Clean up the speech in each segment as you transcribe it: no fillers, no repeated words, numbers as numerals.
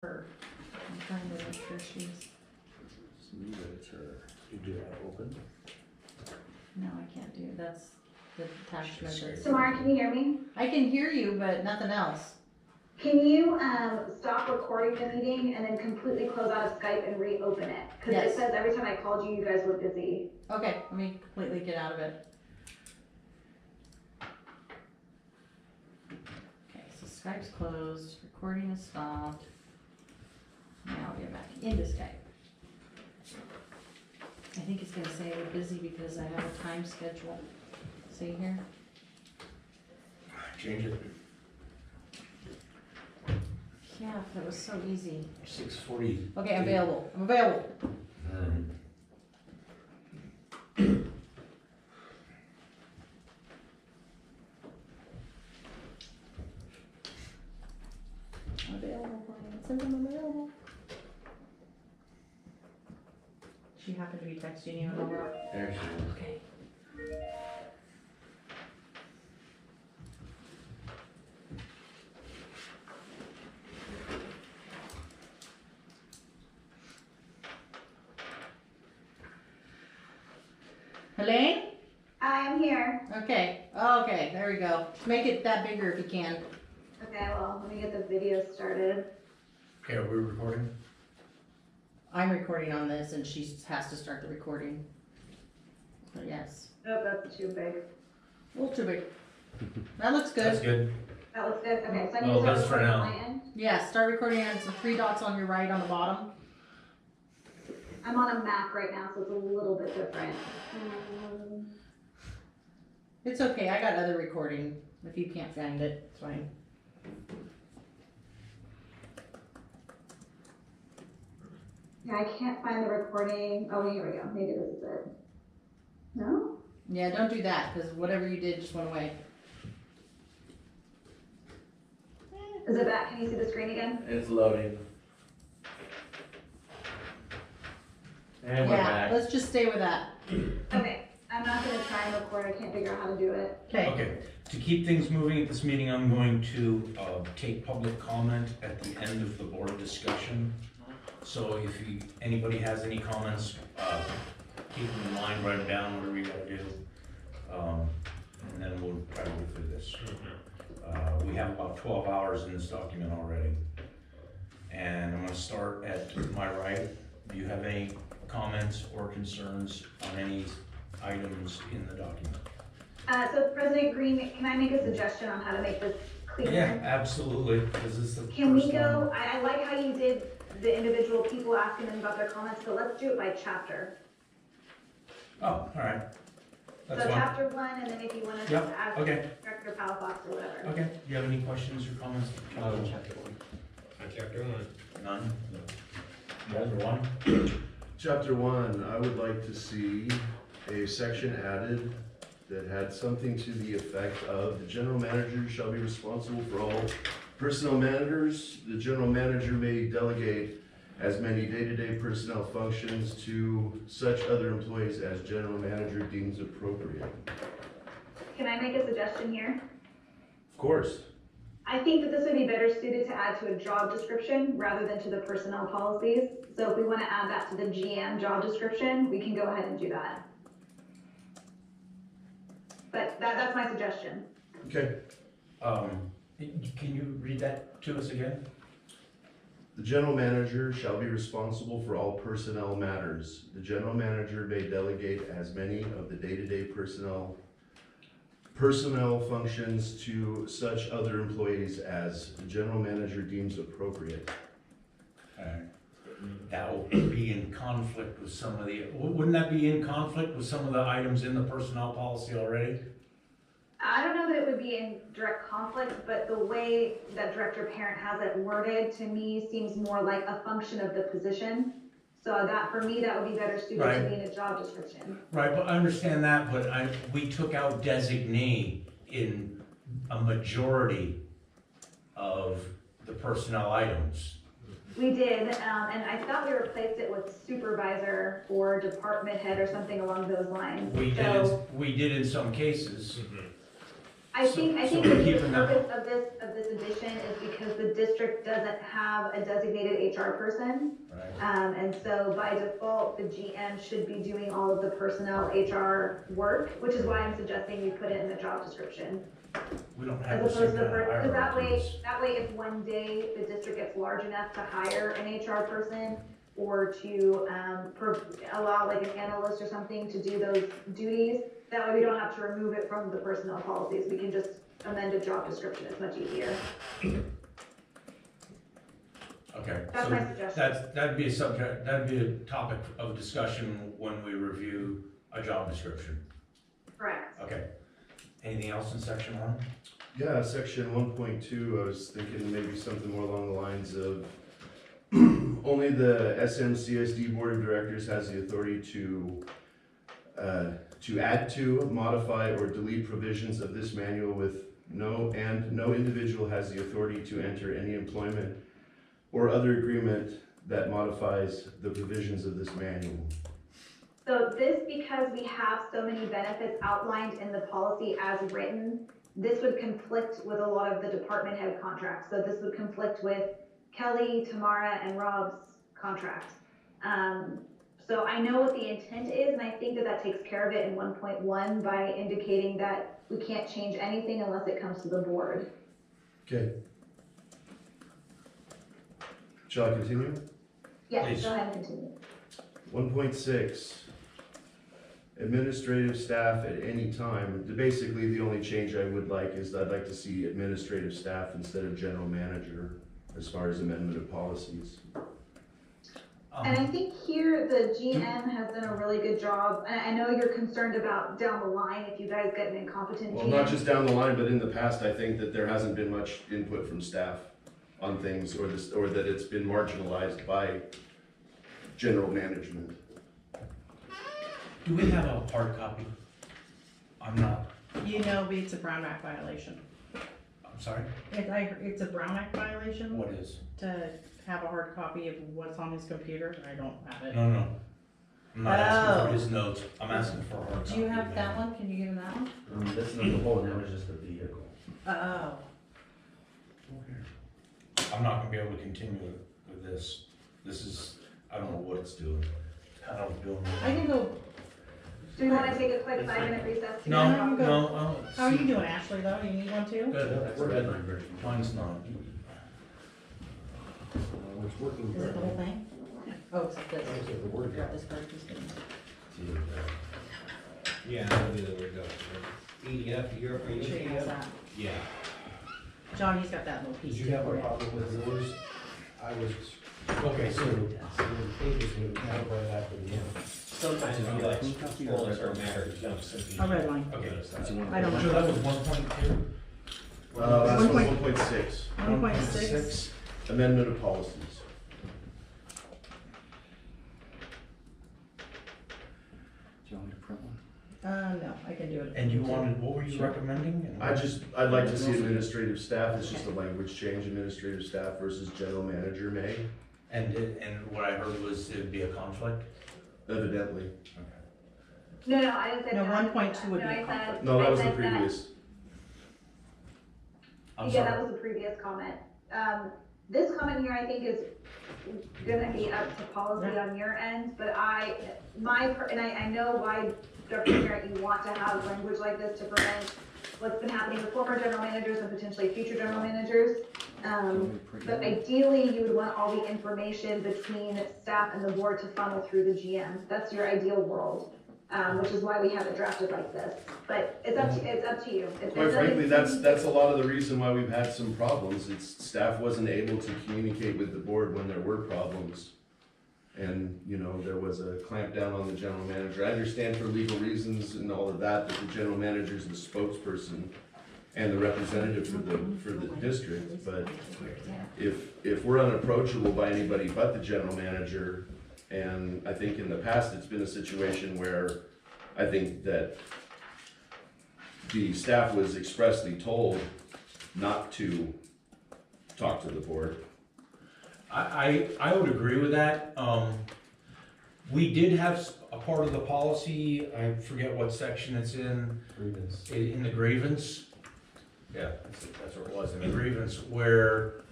her. I'm trying to make sure she's. See that it's her. You do that open? No, I can't do. That's the attachment. Tamara, can you hear me? I can hear you, but nothing else. Can you stop recording the meeting and then completely close out of Skype and reopen it? Because Yes. it says every time I called you, you guys were busy. Okay, let me completely get out of it. Okay, so Skype's closed, recording is stopped. Now I'll get back into Skype. I think it's gonna say we're busy because I have a time schedule. See here? Change it. Yeah, that was so easy. 6:40. Okay, I'm available. I'm available. I'm available, Brian. Send them available. She happened to be texting you over. There she is. Okay. Helene? I am here. Okay, okay, there we go. Make it that bigger if you can. Okay, well, let me get the video started. Okay, are we recording? I'm recording on this and she has to start the recording. But yes, Oh, that's too big. a little too big. That looks That's good. good. That looks good. Okay, so I need Well, to start that's for recording now. on my end. Yeah, start recording and some three dots on your right on the bottom. I'm on a Mac right now, so it's a little bit different. It's okay, I got other recording. If you can't find it, it's fine. Yeah, I can't find the recording. Oh, here we go. Maybe this is it. No? Yeah, don't do that, because whatever you did just went away. Is it back? Can you see the screen again? It's loading. And we're Yeah, back. let's just stay with that. Okay, I'm not gonna try and record. I can't figure out how to do it. Okay. Okay, to keep things moving at this meeting, I'm going to take public comment at the end of the board discussion. So if anybody has any comments, keep them in mind, write them down, whatever you gotta do. And then we'll try to get through this. We have about 12 hours in this document already. And I'm gonna start at my right. Do you have any comments or concerns on any items in the document? So President Green, can I make a suggestion on how to make this cleaner? Yeah, absolutely. This is the Can we first go, one. I like how you did the individual people asking them about their comments, but let's do it by chapter. Oh, all right. That's So fine. chapter 1, and then if you want to Yep, ask okay. Director Palafox or whatever. Okay, do you have any questions or comments? Chapter 1. Chapter 1. None? Chapter 1. Chapter 1, I would like to see a section added that had something to the effect of the general manager shall be responsible for all personnel matters. The general manager may delegate as many day-to-day personnel functions to such other employees as general manager deems appropriate. Can I make a suggestion here? Of course. I think that this would be better suited to add to a job description rather than to the personnel policies. So if we want to add that to the GM job description, we can go ahead and do that. But that's my suggestion. Okay. Can you read that to us again? The general manager shall be responsible for all personnel matters. The general manager may delegate as many of the day-to-day personnel functions to such other employees as the general manager deems appropriate. That will be in conflict with some of the, wouldn't that be in conflict with some of the items in the personnel policy already? I don't know that it would be in direct conflict, but the way that Director Parent has it worded to me seems more like a function of the position. So that, for me, that would be better suited to Right. be in a job description. Right, but I understand that, but we took out designee in a majority of the personnel items. We did, and I thought we replaced it with supervisor or department head or something along those lines. We So- did in some cases. I So- think so the keeping that- purpose of this addition is because the district doesn't have a designated HR person. Right. And so by default, the GM should be doing all of the personnel HR work, which is why I'm suggesting we put it in the job description. We don't have the As same opposed to, kind of because hierarchies. that way if one day the district gets large enough to hire an HR person or to, allow like an analyst or something to do those duties, that way we don't have to remove it from the personnel policies, we can just amend a job description, it's much easier. Okay, That's so my suggestion. that'd be a subject, that'd be a topic of discussion when we review a job description. Correct. Okay. Anything else in section one? Yeah, section 1.2, I was thinking maybe something more along the lines of only the Smcsd Board of Directors has the authority to add to, modify, or delete provisions of this manual with no individual has the authority to enter any employment or other agreement that modifies the provisions of this manual. So this, because we have so many benefits outlined in the policy as written, this would conflict with a lot of the department head contracts. So this would conflict with Kelly, Tamara, and Rob's contracts. So I know what the intent is, and I think that takes care of it in 1.1 by indicating that we can't change anything unless it comes to the board. Okay. Shall I continue? Yes, Please. go ahead and continue. 1.6, administrative staff at any time. Basically, the only change I would like is I'd like to see administrative staff instead of general manager as far as amendment of policies. And I think here the GM has done a really good job. And I know you're concerned about down the line if you guys get an incompetent Well, GM. not just down the line, but in the past, I think that there hasn't been much input from staff on things, or that it's been marginalized by general management. Do we have a hard copy? I'm not, You know, it's a Brown Act violation. I'm sorry, It's a Brown Act violation what is? to have a hard copy of what's on his computer. I don't have it. No. I'm not asking for Oh. his notes, I'm asking for a hard copy. Do you have of that one? Can you give him that one? That's not the whole, that was just the vehicle. Oh. I'm not gonna be able to continue with this. This is, I don't know what it's doing. It's kind of doing. I can go. Do we want to take a quick 5-minute recess? to No, get a copy? no, How are you doing, Ashley, though? You need one too? Good, That's we're the good. red line version. Mine's not. It's working. Is it the whole thing? Oh, it's this. Okay, the word Grab doc. this part, just kidding. Yeah, I'll do the word doc. EDF, are you Make sure he has EDF? that. Yeah. John, he's got that little piece. Did you have for a you. problem with yours? I was. Okay, so, The pages would have right after the end. Sometimes if you like scroll a certain matter, it jumps to A red line. okay. I don't So know. that was 1.2? Last One one, point- 1.6, 1.6. amendment of policies. Do you want me to print one? No, I can do it. And you wanted, what were you recommending? I'd like to see administrative staff, it's just a language change, administrative staff versus general manager may, And what I heard was it'd be a conflict? evidently. No, I didn't say No, that. 1.2 would be No, a I said- conflict. No, that I was the said that- previous. I'm Yeah, that sorry. was the previous comment. This comment here, I think, is gonna be up to policy on your end, but I know why, Dr. Parent, you want to have language like this to prevent what's been happening with former general managers and potentially future general managers. But ideally, you would want all the information between staff and the board to funnel through the GM. That's your ideal world, which is why we have it drafted like this. But it's up to you. If Quite there's frankly, nothing- that's a lot of the reason why we've had some problems. It's staff wasn't able to communicate with the board when there were problems. And, there was a clampdown on the general manager. I understand for legal reasons and all of that the general manager is the spokesperson and the representative for the district, but if we're unapproachable by anybody but the general manager, and I think in the past, it's been a situation where I think that the staff was expressly told not to talk to the board. I would agree with that. We did have a part of the policy, I forget what section it's in Grievance. the grievance, Yeah, that's what it was, in the grievance where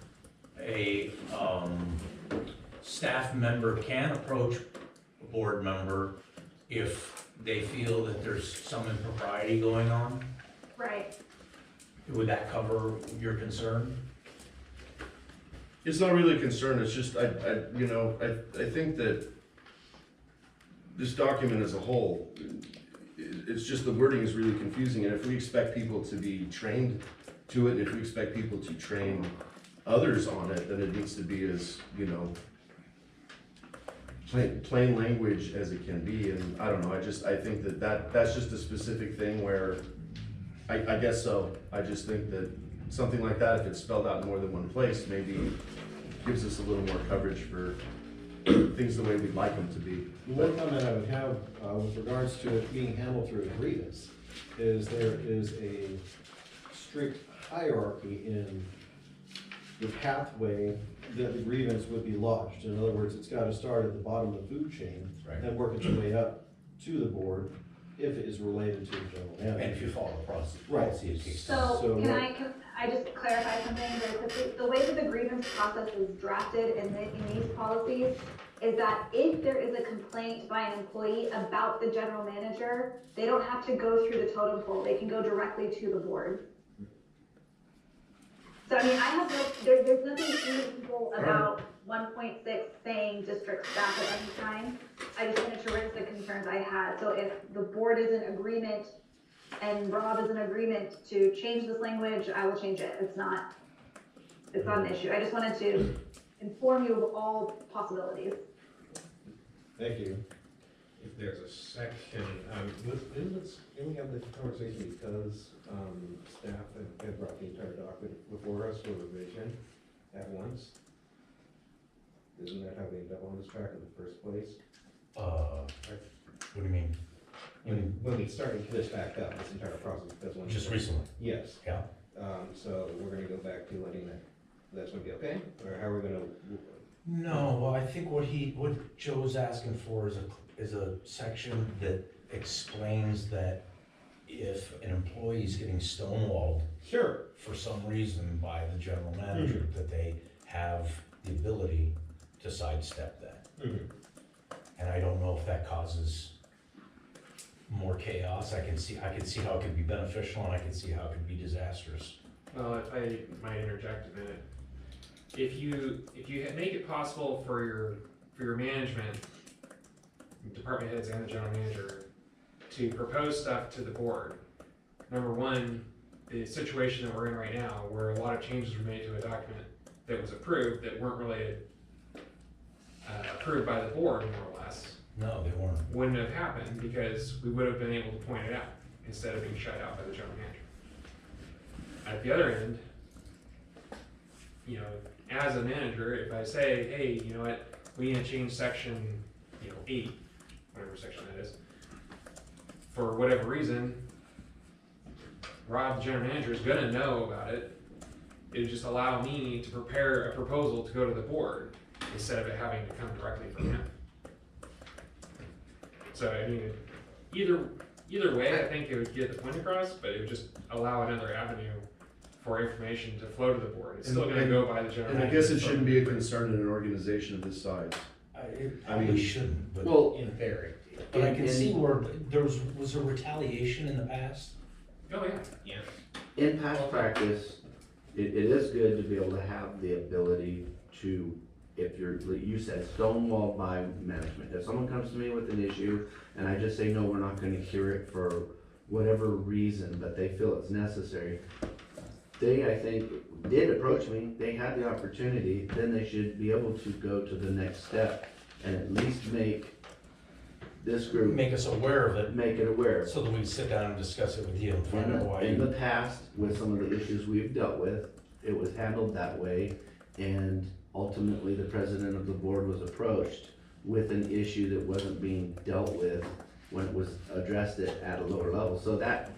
a, staff member can approach a board member if they feel that there's some impropriety going on. Right. Would that cover your concern? It's not really a concern, it's just, I think that this document as a whole, it's just the wording is really confusing, and if we expect people to be trained to it, if we expect people to train others on it, then it needs to be as, plain language as it can be, and I don't know, I think that's just a specific thing where, I guess so, I just think that something like that, if it's spelled out in more than one place, maybe gives us a little more coverage for things the way we'd like them to be. One comment I would have with regards to it being handled through a grievance is there is a strict hierarchy in the pathway that the grievance would be lodged. In other words, it's got to start at the bottom of the food chain and work its way up to the board if it is related to the general manager. And if you follow the process. Right. So can I just clarify something very quickly? The way that the grievance process is drafted in these policies is that if there is a complaint by an employee about the general manager, they don't have to go through the totem pole, they can go directly to the board. So I mean, I have there's nothing illegal about 1.6 saying district staff at any time. I just wanted to raise the concerns I had. So if the board is in agreement and Rob is in agreement to change this language, I will change it. It's not an issue. I just wanted to inform you of all possibilities. Thank you. If there's a section, didn't we have this conversation because, staff had brought the entire document before us for revision at once? Isn't that how we ended up on this track in the first place? What do you mean? When we started this back up, this entire process, that's when. Just recently? Yes, Yeah. so we're gonna go back to letting that's gonna be okay, or how are we gonna? No, well, I think what Joe's asking for is a section that explains that if an employee is getting stonewalled Sure. for some reason by the general manager, that they have the ability to sidestep that. And I don't know if that causes more chaos. I can see how it could be beneficial, and I can see how it could be disastrous. Well, if I might interject a minute, if you make it possible for your management, department heads and the general manager to propose stuff to the board, number one, the situation that we're in right now, where a lot of changes were made to a document that was approved that weren't really approved by the board, more or less, No, they weren't. wouldn't have happened because we would have been able to point it out instead of being shut out by the general manager. At the other end, as a manager, if I say, hey, you know what, we need to change section, 8, whatever section that is, for whatever reason, Rob, the general manager, is gonna know about it. It would just allow me to prepare a proposal to go to the board instead of it having to come directly from him. So, I mean, either way, I think it would get the point across, but it would just allow another avenue for information to flow to the board. It's still gonna go by the general And I manager. guess it shouldn't be a concern in an organization of this size. It I mean, probably shouldn't, but well, in theory. But I can see where there was there retaliation in the past? Oh, yeah. Yeah. in past practice, it is good to be able to have the ability to, if you said stonewalled by management. If someone comes to me with an issue and I just say, no, we're not gonna hear it for whatever reason, but they feel it's necessary. They, I think, did approach me, they had the opportunity, then they should be able to go to the next step and at least make this group, Make us aware of it, make it aware. so that we can sit down and discuss it with you and find out why. In the past, with some of the issues we've dealt with, it was handled that way, and ultimately the president of the board was approached with an issue that wasn't being dealt with when it was addressed at a lower level. So that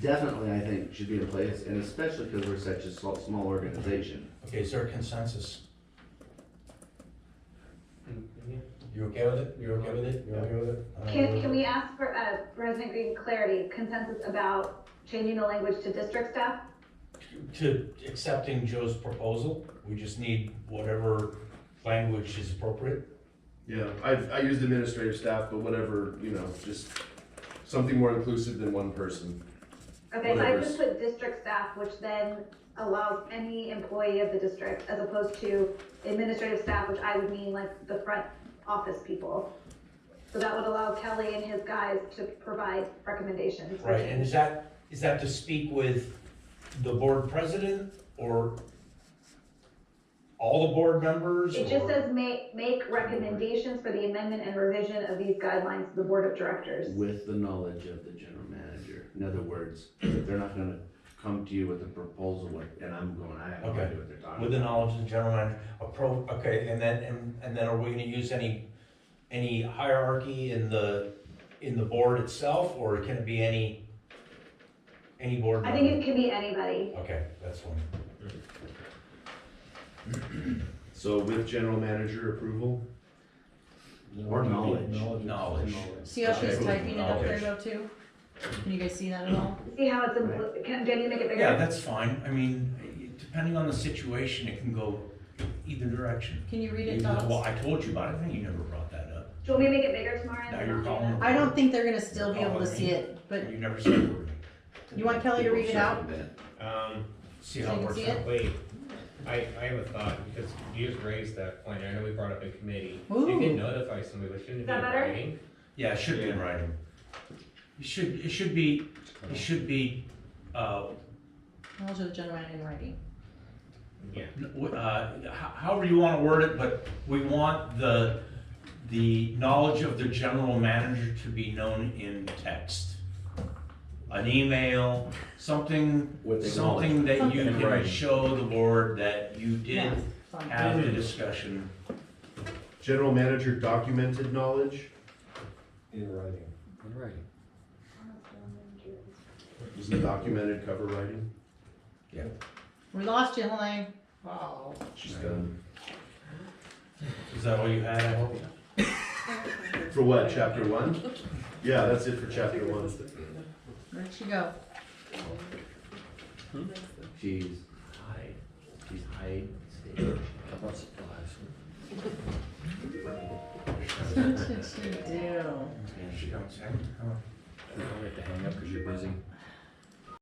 definitely, I think, should be in place, and especially because we're such a small organization. Okay, is there a consensus? You okay with it? You're okay with it? You're okay with it? Can we ask for President Green clarity, consensus about changing the language to district staff? to accepting Joe's proposal. We just need whatever language is appropriate. Yeah, I used administrative staff, but whatever, you know, just something more inclusive than one person. Okay, so I Whatever's- just put district staff, which then allows any employee of the district, as opposed to administrative staff, which I would mean like the front office people. So that would allow Kelly and his guys to provide recommendations. Right, and is that to speak with the board president or all the board members? It just or- says make recommendations for the amendment and revision of these guidelines to the board of directors. With the knowledge of the general manager. In other words, they're not gonna come to you with a proposal and I'm going, I have no Okay. idea what they're talking about. With the knowledge of the general manager, okay, and then are we gonna use any hierarchy in the board itself, or can it be any board I member? think it can be anybody. Okay, that's one. So with general manager approval, Or knowledge. Knowledge. See how she's Okay. typing it up there Knowledge. though too? Can you guys see that at all? See how it's, do I need to make it bigger? Yeah, that's fine, I mean, depending on the situation, it can go either direction. Can you read it, Well, Dobbs? I told you about it, I think you never brought that up. Do you want me to make it bigger tomorrow? and Now then you're I'll do calling. that? I don't think they're gonna still be able to see it, but You never said a word. you want Kelly to read it out? See So how you it can works see out. it? Wait, I have a thought, because you just raised that point, I know we brought up in committee. Ooh. You can notify somebody, but shouldn't it Is be in that better? writing? Yeah, it should be in writing. It should be, Knowledge of the general manager in writing. Yeah. however you wanna word it, but we want the knowledge of the general manager to be known in text. An email, something With the that you Something in can writing. show the board that you Yeah, did something. have the discussion. general manager documented knowledge, In writing. is the documented cover writing? We lost you, Helene. Oh. She's done. Is that all you had, I hope? For what, chapter 1? Yeah, that's it for chapter 1. Where'd she go? She's high. She's high stage. What did she do? She don't say. I have to hang up because you're busy.